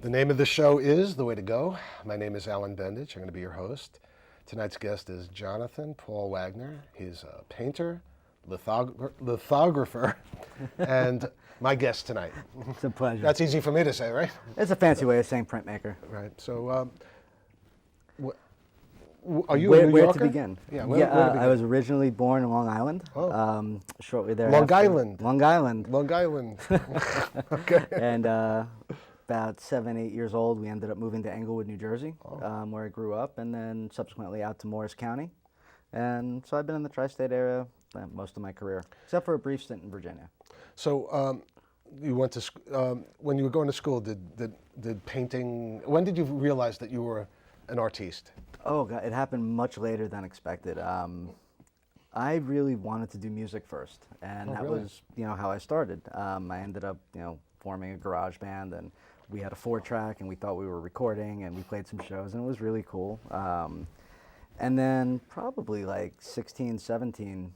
The name of the show is The Way to Go. My name is Alan Bendich. I'm going to be your host. Tonight's guest is Jonathan Paul Wagner. He's a painter, lithographer, and my guest tonight. It's a pleasure. That's easy for me to say, right? It's a fancy way of saying printmaker. Right. So, are you where, a New where Yorker? to begin? Where to begin? I was originally born in Long Island. Oh. Shortly there. Long Island. Long Island. Long Island. Okay. And about 7, 8 years old, we ended up moving to Englewood, New Jersey, where I grew up, and then subsequently out to Morris County. And so I've been in the tri-state area most of my career, except for a brief stint in Virginia. So you went to when you were going to school. Did painting? When did you realize that you were an artiste? Oh God, it happened much later than expected. I really wanted to do music first, and that really? was how I started. I ended up forming a garage band, and we had a 4-track, and we thought we were recording, and we played some shows, and it was really cool. And then probably like 16, 17,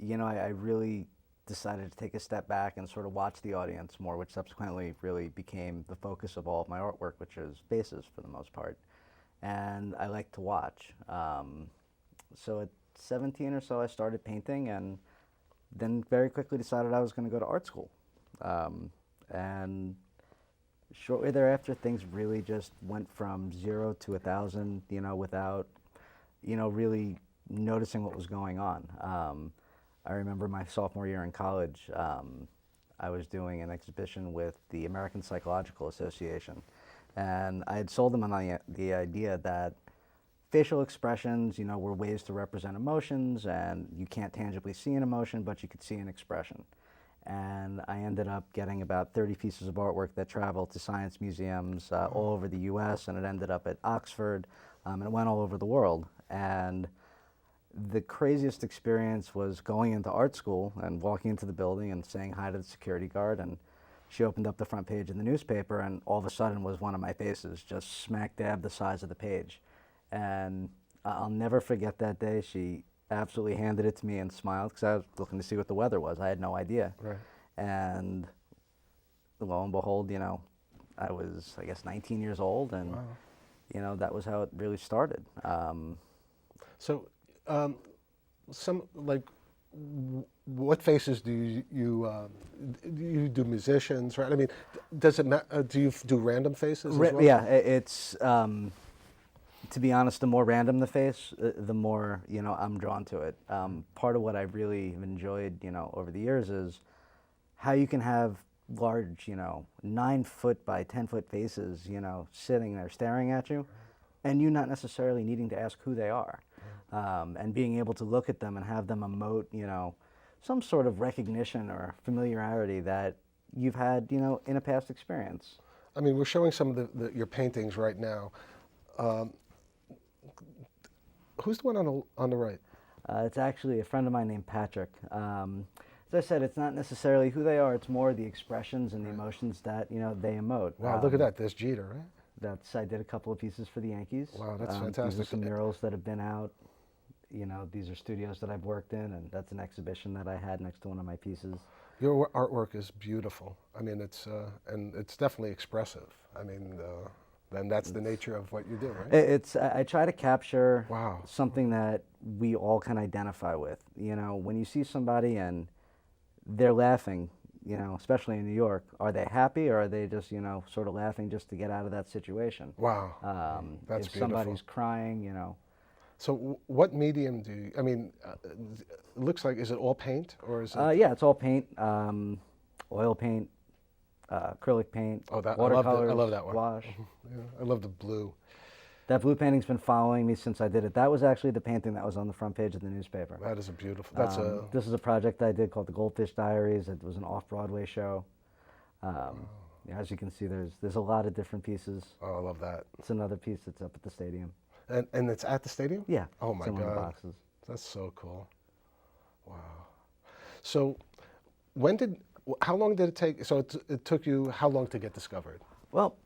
I really decided to take a step back and sort of watch the audience more, which subsequently really became the focus of all of my artwork, which is faces for the most part. And I like to watch. So at 17 or so, I started painting, and then very quickly decided I was going to go to art school. And shortly thereafter, things really just went from 0 to 1,000, without, really noticing what was going on. I remember my sophomore year in college, I was doing an exhibition with the American Psychological Association. And I had sold them on the idea that facial expressions, were ways to represent emotions, and you can't tangibly see an emotion, but you could see an expression. And I ended up getting about 30 pieces of artwork that traveled to science museums all over the US, and it ended up at Oxford, and it went all over the world. And the craziest experience was going into art school and walking into the building and saying hi to the security guard, and she opened up the front page of the newspaper, and all of a sudden was one of my faces, just smack dab the size of the page. And I'll never forget that day. She absolutely handed it to me and smiled, because I was looking to see what the weather was. I had no idea. Right. And lo and behold, I was, I guess, 19 years old, and Wow. that was how it really started. So, what faces do you do musicians, right? I mean, does it do you do random faces as well? Yeah, it's to be honest, the more random the face, the more I'm drawn to it. Part of what I really have enjoyed, over the years is how you can have large, 9-foot by 10-foot faces, sitting there staring at you, and you not necessarily needing to ask who they are. And being able to look at them and have them emote, some sort of recognition or familiarity that you've had, in a past experience. I mean, we're showing some of your paintings right now. Who's the one on the right? It's actually a friend of mine named Patrick. As I said, it's not necessarily who they are, it's more the expressions and the emotions that, they emote. Wow, look at that. There's Jeter, right? I did a couple of pieces for the Yankees. Wow, that's These fantastic. are some murals that have been out. These are studios that I've worked in, and that's an exhibition that I had next to one of my pieces. Your artwork is beautiful. I mean, and it's definitely expressive. I mean, and that's the nature of what you do, right? I try to capture Wow. something that we all can identify with. When you see somebody and they're laughing, especially in New York, are they happy, or are they just, sort of laughing just to get out of that situation? Wow. That's if beautiful. somebody's crying, So what medium do you, I mean, it looks like, is it all paint, or is it? Yeah, it's all paint, oil paint, acrylic paint, watercolors, I love that one. gouache. Yeah, I love the blue. That blue painting's been following me since I did it. That was actually the painting that was on the front page of the newspaper. That is a beautiful, This is a project I did called the Goldfish Diaries. It was an off-Broadway show. As you can see, there's a lot of different pieces. oh, I love that. It's another piece that's up at the stadium. And it's at the stadium? Yeah. Oh my it's in one of the God. boxes. That's so cool. Wow. So how long did it take, so it took you how long to get discovered? Well,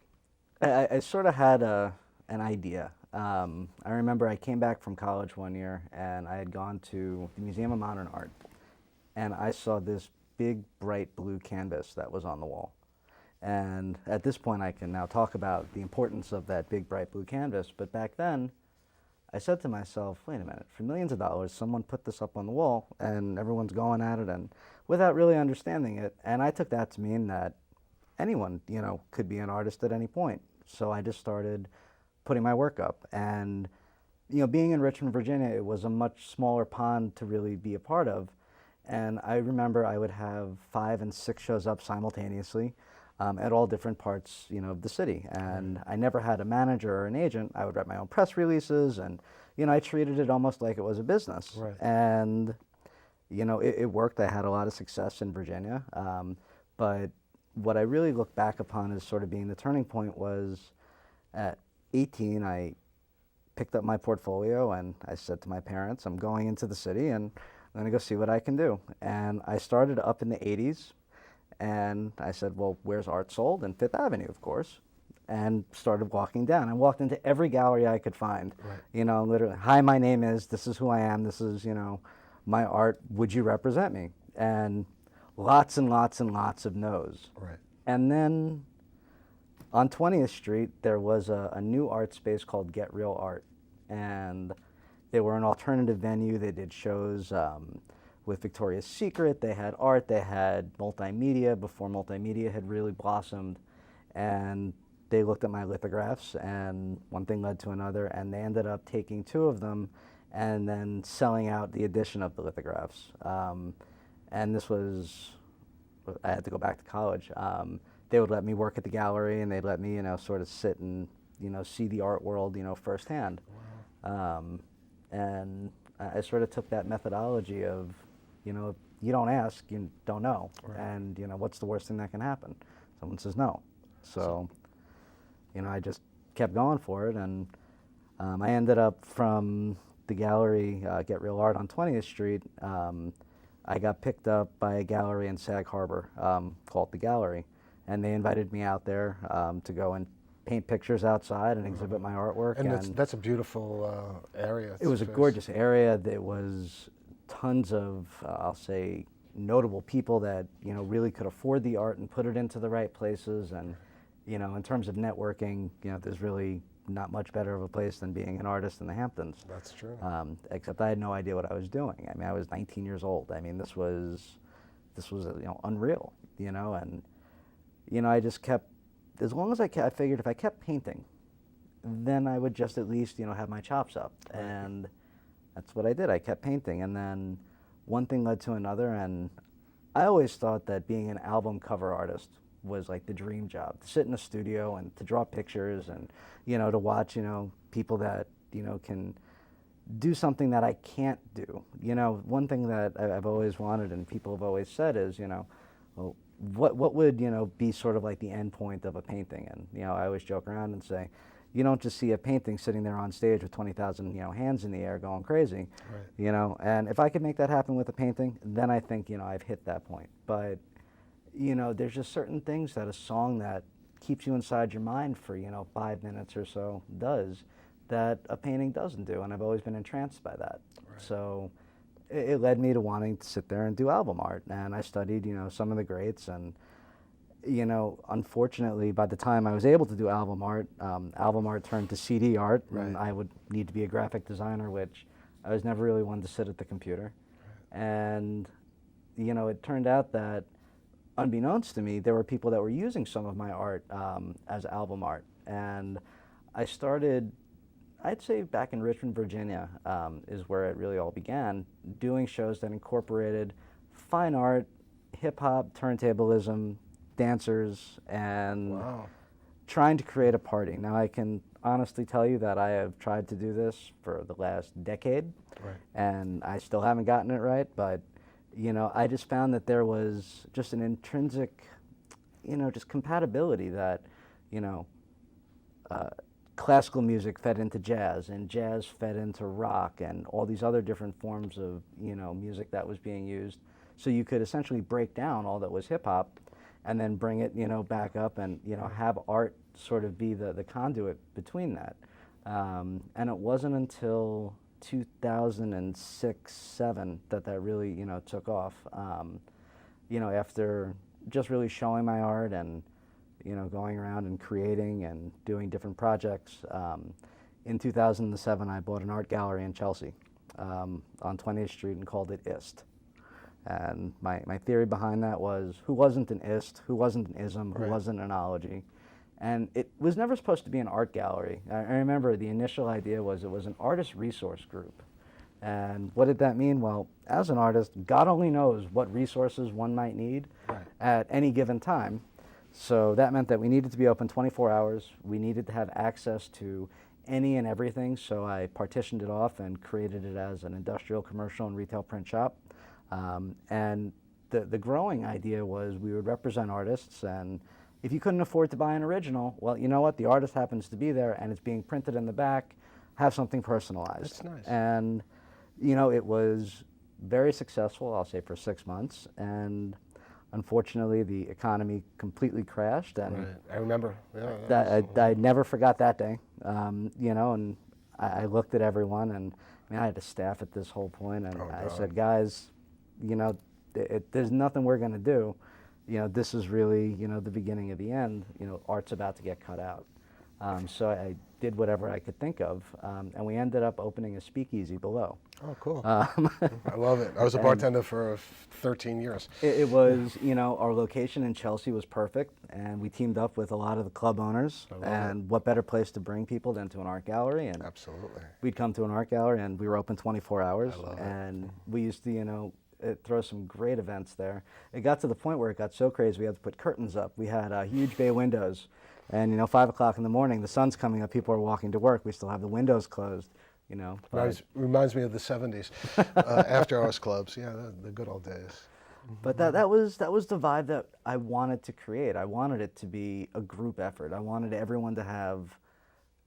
I sort of had an idea. I remember I came back from college one year, and I had gone to the Museum of Modern Art, and I saw this big, bright blue canvas that was on the wall. And at this point, I can now talk about the importance of that big, bright blue canvas. But back then, I said to myself, wait a minute, for millions of dollars, someone put this up on the wall and everyone's going at it and without really understanding it. And I took that to mean that anyone, could be an artist at any point. So I just started putting my work up. And, being in Richmond, Virginia, it was a much smaller pond to really be a part of. And I remember I would have 5 and 6 shows up simultaneously at all different parts, of the city. And I never had a manager or an agent. I would write my own press releases, and I treated it almost like it was a business. Right. And it worked. I had a lot of success in Virginia. But what I really look back upon as sort of being the turning point was at 18, I picked up my portfolio and I said to my parents, I'm going into the city and I'm going to go see what I can do. And I started up in the 80s. And I said, well, where's art sold? And Fifth Avenue, of course. And started walking down. I walked into every gallery I could find. Right. Literally, hi, my name is, this is who I am, this is, my art, would you represent me? And lots and lots and lots of no's. Right. And then on 20th Street, there was a new art space called Get Real Art. And they were an alternative venue. They did shows with Victoria's Secret. They had art, they had multimedia before multimedia had really blossomed. And they looked at my lithographs and one thing led to another, and they ended up taking 2 of them and then selling out the edition of the lithographs. And this was, I had to go back to college. They would let me work at the gallery and they'd let me, sort of sit and, see the art world, firsthand. Wow. And I sort of took that methodology of, you don't ask, you don't know. Right. And, what's the worst thing that can happen? Someone says no. So, I just kept going for it. And I ended up from the gallery, Get Real Art on 20th Street. I got picked up by a gallery in Sag Harbor called The Gallery. And they invited me out there to go and paint pictures outside and exhibit my artwork. And that's a beautiful area. It was a gorgeous area. There was tons of, I'll say, notable people that, really could afford the art and put it into the right places. And, in terms of networking, there's really not much better of a place than being an artist in the Hamptons. That's true. Except I had no idea what I was doing. I mean, I was 19 years old. I mean, this was unreal, and, I just kept, as long as I figured if I kept painting, then I would just at least, have my chops up. Right. And that's what I did. I kept painting. And then one thing led to another. And I always thought that being an album cover artist was like the dream job, to sit in a studio and to draw pictures and, to watch, people that, can do something that I can't do. One thing that I've always wanted and people have always said is, well, what would, be sort of like the end point of a painting? And, I always joke around and say, you don't just see a painting sitting there on stage with 20,000, hands in the air going crazy, right. And if I could make that happen with a painting, then I think, I've hit that point. But, there's just certain things that a song that keeps you inside your mind for, 5 minutes or so does that a painting doesn't do. And I've always been entranced by that. Right. So it led me to wanting to sit there and do album art. And I studied, some of the greats. And, unfortunately, by the time I was able to do album art turned to CD art. Right. And I would need to be a graphic designer, which I was never really one to sit at the computer. Right. And, it turned out that, unbeknownst to me, there were people that were using some of my art as album art. And I started, I'd say back in Richmond, Virginia, is where it really all began, doing shows that incorporated fine art, hip-hop, turntablism, dancers, and wow. trying to create a party. Now, I can honestly tell you that I have tried to do this for the last decade, right. and I still haven't gotten it right, but I just found that there was just an intrinsic, just compatibility that, classical music fed into jazz and jazz fed into rock and all these other different forms of, music that was being used. So you could essentially break down all that was hip hop and then bring it, back up and, have art sort of be the conduit between that. And it wasn't until 2006-07 that really took off. After just really showing my art and going around and creating and doing different projects. In 2007, I bought an art gallery in Chelsea on 20th Street and called it IST. And my theory behind that was, who wasn't an IST, who wasn't an ISM, who Right. wasn't an ology? And it was never supposed to be an art gallery. I remember the initial idea was it was an artist resource group. And what did that mean? Well, as an artist, God only knows what resources one might need Right. at any given time. So that meant that we needed to be open 24 hours. We needed to have access to any and everything. So I partitioned it off and created it as an industrial, commercial, and retail print shop. And the growing idea was we would represent artists, and if you couldn't afford to buy an original, well, you know what? The artist happens to be there, and it's being printed in the back. Have something personalized. That's nice. And it was very successful, I'll say, for 6 months. And unfortunately, the economy completely crashed. And Right. I remember. Yeah. I never forgot that day. And I looked at everyone, and I had to staff at this whole point, and Oh, I God. said, guys, there's nothing we're going to do. This is really, the beginning of the end. Art's about to get cut out. So I did whatever I could think of, and we ended up opening a speakeasy below. Oh, cool. I love it. I was a bartender for 13 years. It was, our location in Chelsea was perfect, and we teamed up with a lot of the club owners. I love And what better place to bring people than to an art gallery? And Absolutely. we'd come to an art gallery, and we were open 24 hours. I love it. And we used to, throw some great events there. It got to the point where it got so crazy we had to put curtains up. We had huge bay windows, and 5 o'clock in the morning, the sun's coming up, people are walking to work. We still have the windows closed. Reminds me of the 70s, after hours clubs. Yeah, the good old days. But that was the vibe that I wanted to create. I wanted it to be a group effort. I wanted everyone to have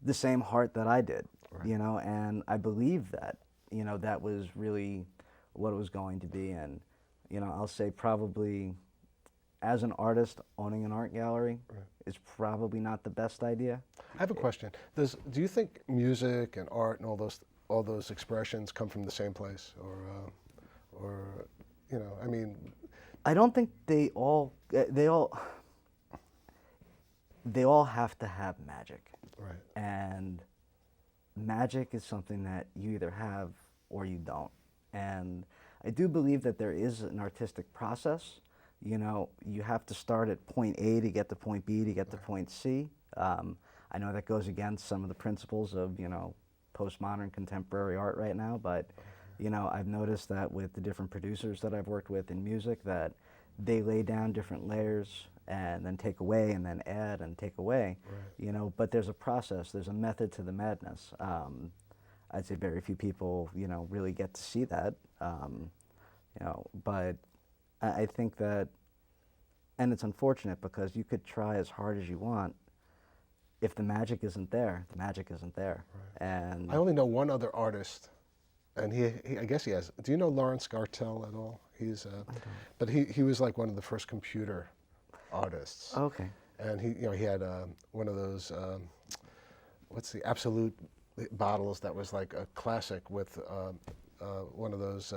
the same heart that I did, Right. and I believe that, that was really what it was going to be. And, I'll say probably as an artist, owning an art gallery is probably not the best idea. I have a question. Do you think music and art and all those expressions come from the same place, or I mean, I don't think they all have to have magic. right? And magic is something that you either have or you don't. And I do believe that there is an artistic process. You have to start at point A to get to point B to get to point C. I know that goes against some of the principles of, postmodern contemporary art right now, but, I've noticed that with the different producers that I've worked with in music, that they lay down different layers and then take away and then add and take away, but there's a process, there's a method to the madness. I'd say very few people, really get to see that, but I think that, and it's unfortunate because you could try as hard as you want. If the magic isn't there, the magic isn't there. Right. And I only know one other artist, and he I guess he has. Do you know Lawrence Gartell at all? But he was like one of the first computer artists. okay. And he had one of those what's the Absolute bottles that was like a classic with one of those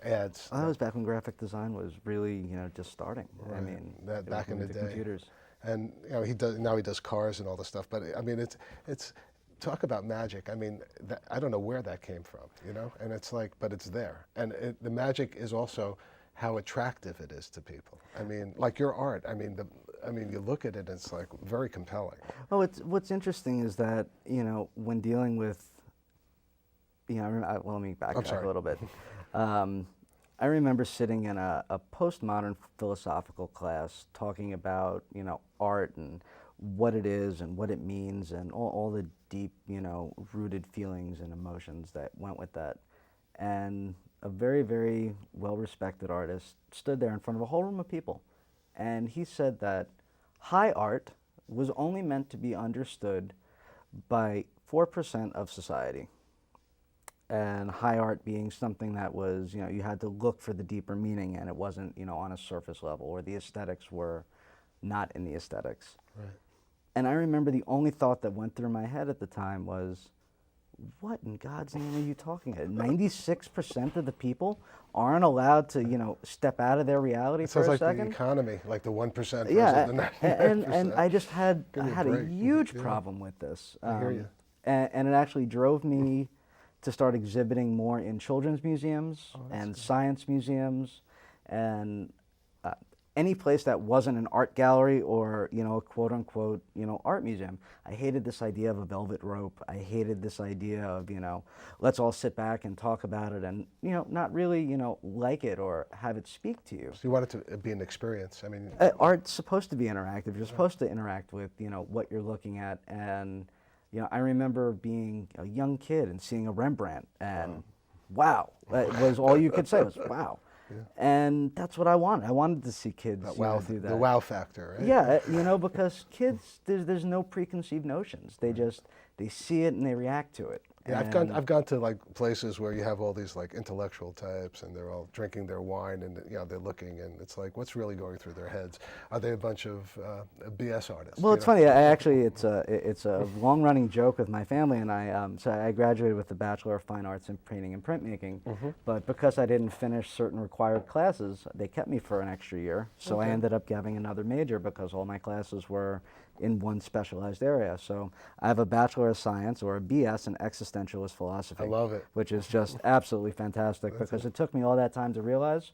ads. Well, that was back when graphic design was really, just starting. I Right. mean, That it was back in the moving to day. computers. And he does cars and all this stuff. But I mean, it's talk about magic. I mean, I don't know where that came from, And it's like, but it's there. And the magic is also how attractive it is to people. I mean, like your art. I mean, you look at it, and it's like very compelling. Well, what's interesting is that, when dealing with, let me backtrack a little bit. I remember sitting in a postmodern philosophical class talking about, art and what it is and what it means and all the deep, rooted feelings and emotions that went with that. And a very, very well-respected artist stood there in front of a whole room of people. And he said that high art was only meant to be understood by 4% of society. And high art being something that was, you had to look for the deeper meaning, and it wasn't, on a surface level, or the aesthetics were not in the aesthetics. Right. And I remember the only thought that went through my head at the time was, what in God's name are you talking about? 96% of the people aren't allowed to, step out of their reality It for sounds a like the second. economy, like the 1% versus Yeah, the 99%. and I just had Give me a a break. huge Yeah. problem with this. I hear you. And it actually drove me to start exhibiting more in children's museums and science museums and any place that wasn't an art gallery or, a quote unquote, art museum. I hated this idea of a velvet rope. I hated this idea of, let's all sit back and talk about it and, not really, like it or have it speak to you. So you want it to be an experience. I mean, Art's supposed to be interactive. You're supposed to interact with, what you're looking at. And, I remember being a young kid and seeing a Rembrandt and wow, that was all you could say was wow. Yeah. And that's what I wanted. I wanted to see kids wow, through that. The wow factor, right? Yeah, because kids, there's no preconceived notions. They see it and they react to it. Yeah, I've gone to like places where you have all these like intellectual types and they're all drinking their wine and they're looking and it's like what's really going through their heads? Are they a bunch of BS artists? Well, it's funny. It's a long-running joke with my family and I. So I graduated with a Bachelor of Fine Arts in Painting and Printmaking, but because I didn't finish certain required classes, they kept me for an extra year. So I ended up having another major because all my classes were in one specialized area. So I have a Bachelor of Science or a BS in Existentialist Philosophy. I love it. Which is just absolutely fantastic because it took me all that time to realize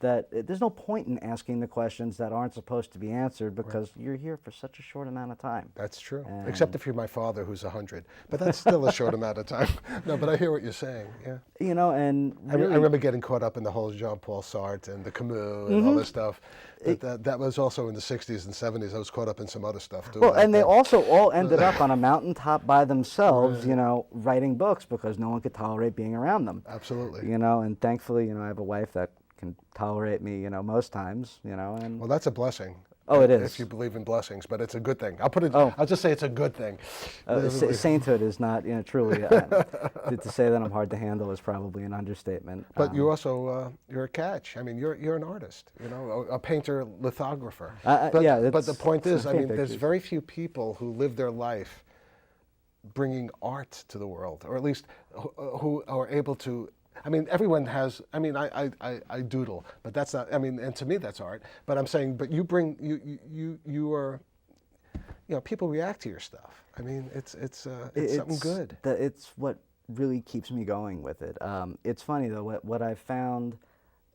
that there's no point in asking the questions that aren't supposed to be answered because you're here for such a short amount of time. That's true. Except if you're my father who's 100. But that's still a short amount of time. No, but I hear what you're saying. Yeah. And really, I remember getting caught up in the whole Jean-Paul Sartre and the Camus and all this stuff. But that was also in the 60s and 70s. I was caught up in some other stuff too. Well, and they also all ended up on a mountaintop by themselves, writing books because no one could tolerate being around them. Absolutely. And thankfully, I have a wife that can tolerate me, most times, and. Well, that's a blessing. Oh, it is. If you believe in blessings, but it's a good thing. I'll just say it's a good thing. Sainthood is not, truly. To say that I'm hard to handle is probably an understatement. But you also, you're a catch. I mean, you're an artist, a painter, lithographer. But the point is, I mean, there's very few people who live their life bringing art to the world, or at least who are able to. I mean, everyone has. I mean, I doodle, but that's not. I mean, and to me, that's art. But I'm saying, but you bring you are. People react to your stuff. I mean, it's something good. It's what really keeps me going with it. It's funny though. What I found,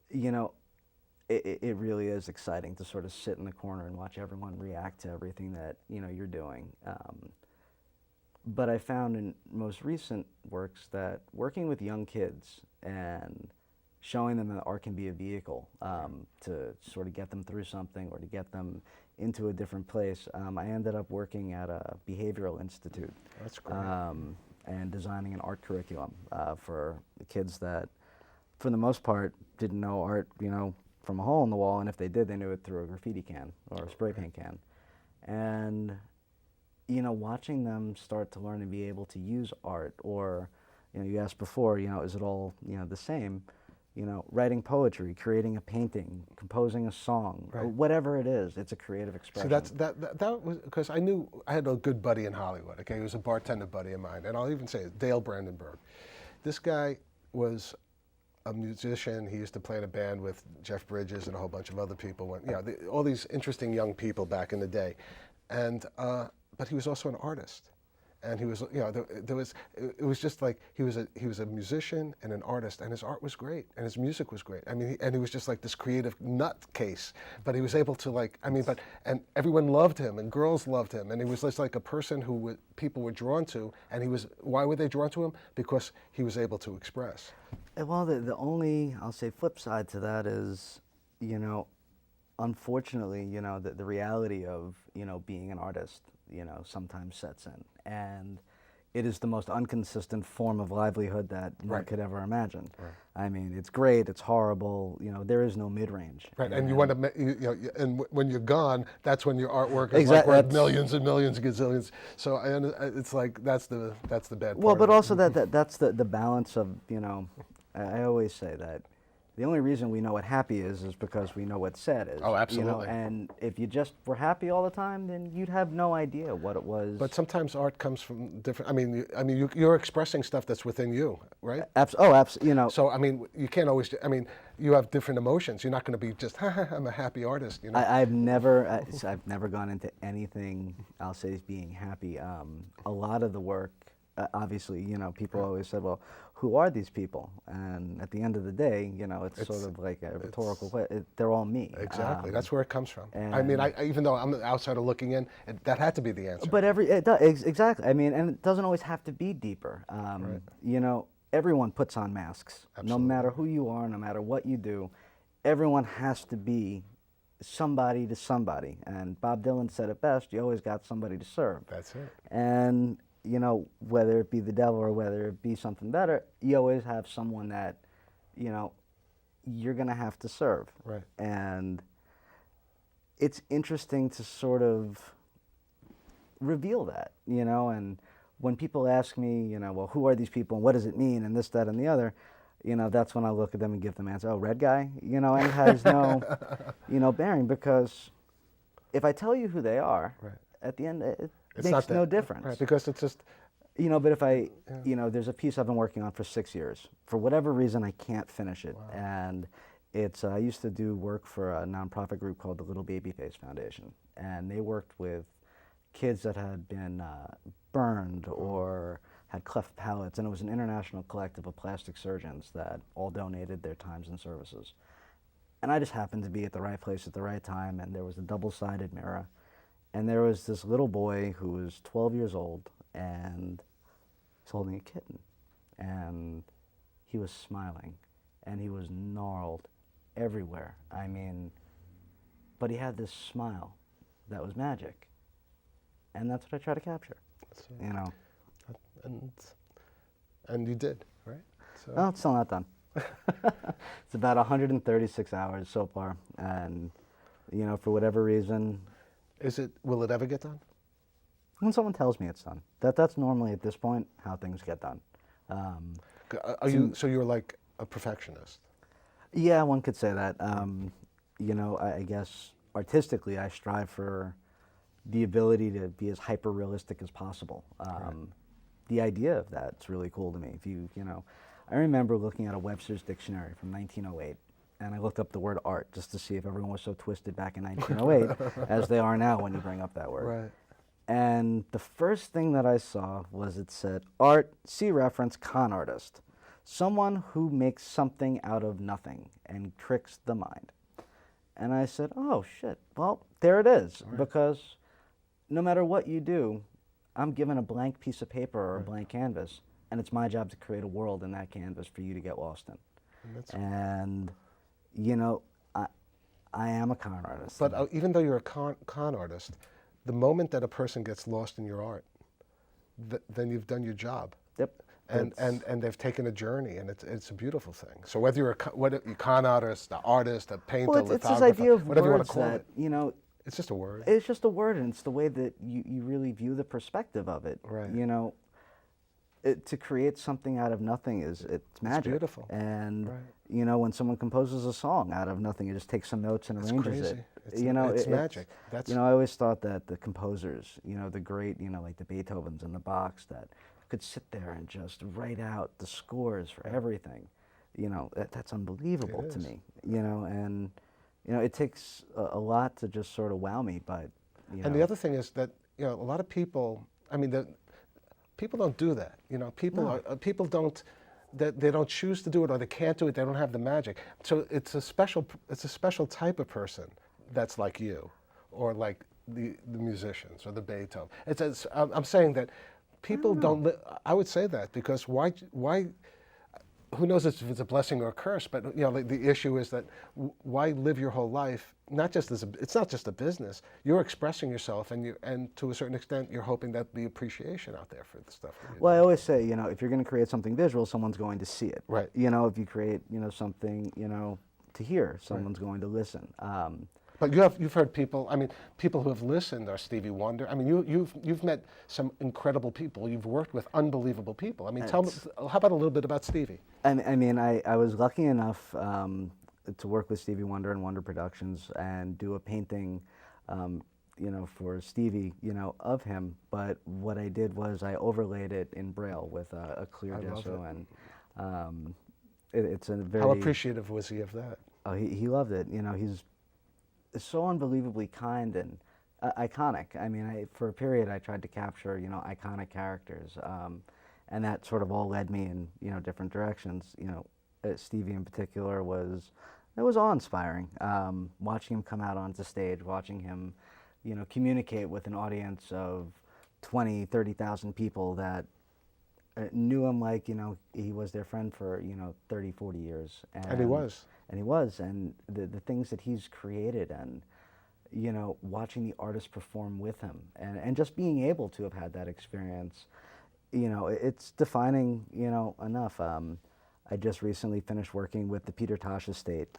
it really is exciting to sort of sit in the corner and watch everyone react to everything that you're doing. But I found in most recent works that working with young kids and showing them that art can be a vehicle to sort of get them through something or to get them into a different place. I ended up working at a behavioral institute. That's great. And designing an art curriculum for the kids that, for the most part, didn't know art, from a hole in the wall, and if they did, they knew it through a graffiti can or a spray paint can. And watching them start to learn and be able to use art, or, you asked before, is it all, the same? Writing poetry, creating a painting, composing a song, or whatever it is, it's a creative expression. So that was because I knew I had a good buddy in Hollywood. Okay, he was a bartender buddy of mine, and I'll even say it, Dale Brandenburg. This guy was a musician. He used to play in a band with Jeff Bridges and a whole bunch of other people. All these interesting young people back in the day, and. But he was also an artist, and he was, it was just like he was a musician and an artist, and his art was great, and his music was great. I mean, and he was just like this creative nutcase, but he was able to and everyone loved him, and girls loved him, and he was just like a person who people were drawn to, and why were they drawn to him? Because he was able to express. Well, the only, I'll say, flip side to that is, unfortunately, the reality of, being an artist, sometimes sets in. And it is the most inconsistent form of livelihood that one could ever imagine. Right. I mean, it's great, it's horrible, there is no mid-range. Right, and you want to, and when you're gone, that's when your artwork is worth millions and millions, gazillions. So it's like, that's the bad part. Well, but also that's the balance of, I always say that, the only reason we know what happy is because we know what sad is. Oh, absolutely. And if you just were happy all the time, then you'd have no idea what it was. But sometimes art comes from different. You're expressing stuff that's within you, right? Absolutely. So I mean, you can't always. I mean, you have different emotions. You're not going to be just, I'm a happy artist. I've never gone into anything, I'll say, as being happy. A lot of the work, obviously, people always said, well, who are these people? And at the end of the day, it's sort of like a rhetorical question. They're all me. Exactly. That's where it comes from. I mean, even though I'm an outsider looking in, that had to be the answer. But exactly. I mean, and it doesn't always have to be deeper. Everyone puts on masks. Absolutely. No matter who you are, no matter what you do, everyone has to be somebody to somebody. And Bob Dylan said it best, you always got somebody to serve. That's it. And, whether it be the devil or whether it be something better, you always have someone that, you're going to have to serve. Right. And it's interesting to sort of reveal that, and when people ask me, well, who are these people and what does it mean and this, that, and the other, that's when I look at them and give them answer. Oh, red guy, and it has no, bearing, because if I tell you who they are, right, at the end it it's makes no difference. Right, because it's just. But if I, there's a piece I've been working on for 6 years. For whatever reason, I can't finish it. Wow. And it's, I used to do work for a nonprofit group called the Little Babyface Foundation. And they worked with kids that had been burned or had cleft palates. And it was an international collective of plastic surgeons that all donated their times and services. And I just happened to be at the right place at the right time. And there was a double-sided mirror. And there was this little boy who was 12 years old. And he's holding a kitten, and he was smiling, and he was gnarled everywhere. I mean, but he had this smile that was magic, and that's what I try to capture. And you did, right? So. No, it's still not done. It's about 136 hours so far, and for whatever reason. Will it ever get done? When someone tells me it's done. That's normally, at this point, how things get done. So you're like a perfectionist? Yeah, one could say that. I guess artistically I strive for the ability to be as hyper-realistic as possible. Right. The idea of that's really cool to me. I remember looking at a Webster's dictionary from 1908, and I looked up the word art just to see if everyone was so twisted back in 1908 as they are now when you bring up that word. Right. And the first thing that I saw was it said, art, see reference, con artist. Someone who makes something out of nothing and tricks the mind. And I said, oh, shit, well, there it is. Right. Because no matter what you do, I'm given a blank piece of paper or a blank canvas, and it's my job to create a world in that canvas for you to get lost in. And I am a con artist. But even though you're a con artist, the moment that a person gets lost in your art, then you've done your job. Yep. And they've taken a journey, and it's a beautiful thing. So whether you're a con artist, a painter, well, it's this idea of whatever you want words to call that, it, it's just a word. It's just a word, and it's the way that you really view the perspective of it. Right. To create something out of nothing it's magic. It's beautiful. And when someone composes a song out of nothing, it just takes some notes and arranges it. It's magic. I always thought that the composers, the great, like the Beethovens and the Bachs, that could sit there and just write out the scores for everything. That's unbelievable to me. And it takes a lot to just sort of wow me. But and the other thing is that a lot of people, people don't do that. People don't. They don't choose to do it, or they can't do it. They don't have the magic. So it's a special type of person that's like you, or like the musicians or the Beethoven. I'm saying that people don't. I would say that because why? Who knows if it's a blessing or a curse? But the issue is that why live your whole life not just it's not just a business. You're expressing yourself, and to a certain extent, you're hoping that the appreciation out there for the stuff. Well, I always say, if you're going to create something visual, someone's going to see it. Right. If you create, something, to hear, someone's going to listen. But you've heard people. I mean, people who have listened are Stevie Wonder. I mean, you've met some incredible people. You've worked with unbelievable people. I mean, tell me. How about a little bit about Stevie? I mean, I was lucky enough to work with Stevie Wonder and Wonder Productions and do a painting, you know, for Stevie, you know, of him. But what I did was I overlaid it in Braille with a clear gesso, and it's a very. How appreciative was he of that? Oh, he loved it. You know, he's so unbelievably kind and iconic. I mean, for a period, I tried to capture, you know, iconic characters, and that sort of all led me in, you know, different directions. You know, Stevie in particular was awe-inspiring. Watching him come out onto stage, watching him, you know, communicate with an audience of 20, 30,000 people that knew him like, you know, he was their friend for, you know, 30, 40 years. And he was. And he was. And the things that he's created, and, you know, watching the artists perform with him, and just being able to have had that experience, you know, it's defining, you know, enough. I just recently finished working with the Peter Tosh estate,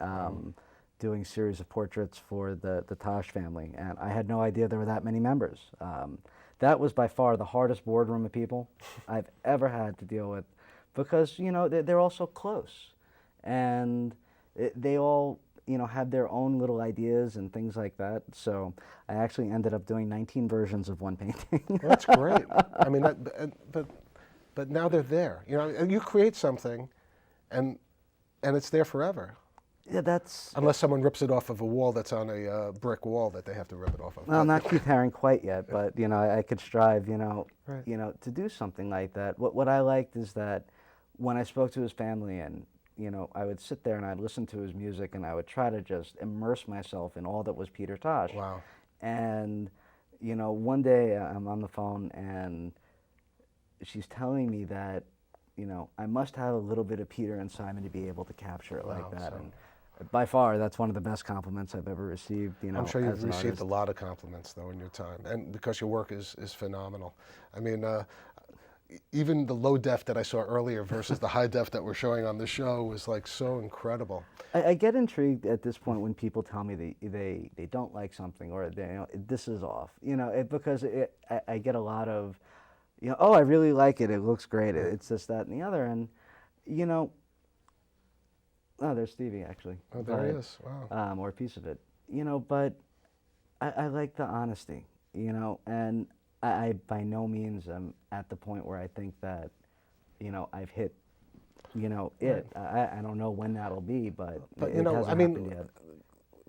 doing a series of portraits for the Tosh family, and I had no idea there were that many members. That was by far the hardest boardroom of people I've ever had to deal with, because, you know, they're all so close, and they all, you know, have their own little ideas and things like that. So I actually ended up doing 19 versions of one painting. Well, that's great. I mean, but now they're there. You know, you create something, and it's there forever. Yeah, that's... Unless someone rips it off of a wall that's on a brick wall that they have to rip it off of. Well, not Keith Haring quite yet, but, you know, I could strive, you know, Right. you know, to do something like that. What I liked is that when I spoke to his family, and, you know, I would sit there and I'd listen to his music, and I would try to just immerse myself in all that was Peter Tosh. Wow. And, you know, one day I'm on the phone and she's telling me that, you know, I must have a little bit of Peter and Simon to be able to capture it like that. So And by far, that's one of the best compliments I've ever received. You know, I'm sure as you've an received artist. a lot of compliments, though, in your time, and because your work is phenomenal. I mean, even the low def that I saw earlier versus the high def that we're showing on the show was like so incredible. I get intrigued at this point when people tell me they don't like something, or they, you know, this is off. You know, because I get a lot of, you know, oh, I really like it. It looks great. It's this, that, and the other, and, you know. Oh, there's Stevie, actually. Oh, there he is. Wow. Or a piece of it. You know, but I like the honesty, you know, and I by no means am at the point where I think that, you know, I've hit, you know, it. Right. I don't know when that'll be, but you know, hasn't I mean, happened yet.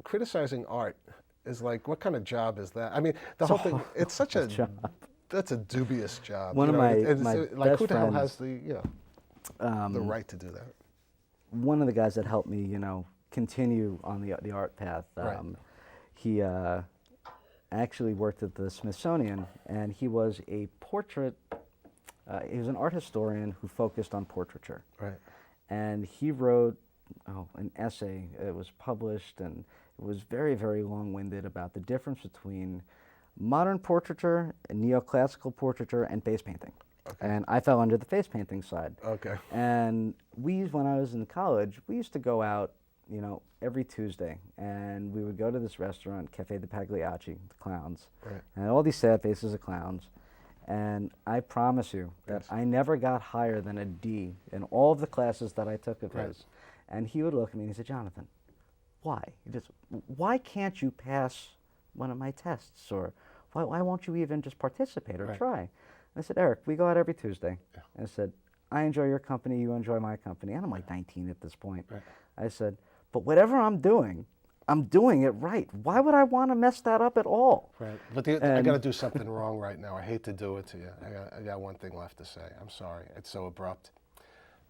Criticizing art is like, what kind of job is that? I mean, the whole thing, it's such a job. That's a dubious job. One you of know, my like, best who the hell friends, has the, you know, the right to do that? One of the guys that helped me, you know, continue on the art path, Right. he actually worked at the Smithsonian, and he was a portrait, he was an art historian who focused on portraiture. Right. And he wrote an essay. It was published, and it was very, very long-winded about the difference between modern portraiture, neoclassical portraiture, and face painting. Okay. And I fell under the face painting side. Okay. And when I was in college, we used to go out, you know, every Tuesday, and we would go to this restaurant, Cafe de Pagliacci, the clowns, Right. and all these sad faces of clowns. And I promise you that I never got higher than a D in all of the classes that I took of his. And he would look at me and he said, Jonathan, why? Why can't you pass one of my tests? Or why won't you even just participate or try? I said, Eric, we go out every Tuesday. Yeah. And I said, I enjoy your company, you enjoy my company. And I'm like 19 at this point. Right. I said, but whatever I'm doing it right. Why would I want to mess that up at all? Right. But I got to do something wrong right now. I hate to do it to you. I got one thing left to say. I'm sorry. It's so abrupt.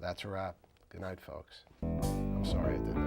That's a wrap. Good night, folks. I'm sorry I did that.